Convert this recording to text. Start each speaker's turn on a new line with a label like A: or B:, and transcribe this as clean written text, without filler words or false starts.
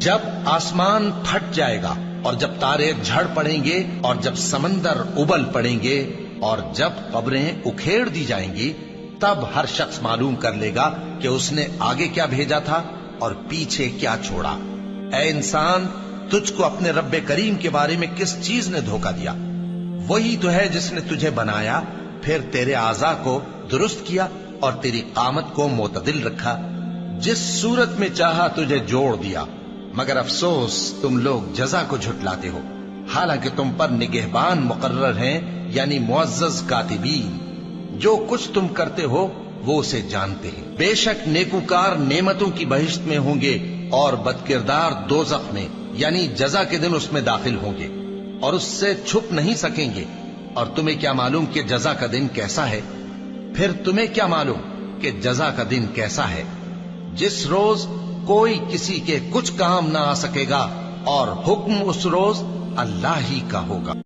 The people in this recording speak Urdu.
A: جب آسمان پھٹ جائے گا اور جب تارے جھڑ پڑیں گے اور جب سمندر ابل پڑیں گے اور جب قبریں اکھیڑ دی جائیں گی، تب ہر شخص معلوم کر لے گا کہ اس نے آگے کیا بھیجا تھا اور پیچھے کیا چھوڑا۔ اے انسان، تجھ کو اپنے رب کریم کے بارے میں کس چیز نے دھوکہ دیا؟ وہی تو ہے جس نے تجھے بنایا، پھر تیرے اعضاء کو درست کیا اور تیری قامت کو معتدل رکھا، جس صورت میں چاہا تجھے جوڑ دیا۔ مگر افسوس تم لوگ جزا کو جھٹلاتے ہو، حالانکہ تم پر نگہبان مقرر ہیں، یعنی معزز کاتبین۔ جو کچھ تم کرتے ہو وہ اسے جانتے ہیں۔ بے شک نیکوکار نعمتوں کی بہشت میں ہوں گے اور بدکردار دوزخ میں، یعنی جزا کے دن اس میں داخل ہوں گے اور اس سے چھپ نہیں سکیں گے۔ اور تمہیں کیا معلوم کہ جزا کا دن کیسا ہے؟ پھر تمہیں کیا معلوم کہ جزا کا دن کیسا ہے؟ جس روز کوئی کسی کے کچھ کام نہ آ سکے گا اور حکم اس روز اللہ ہی کا ہوگا۔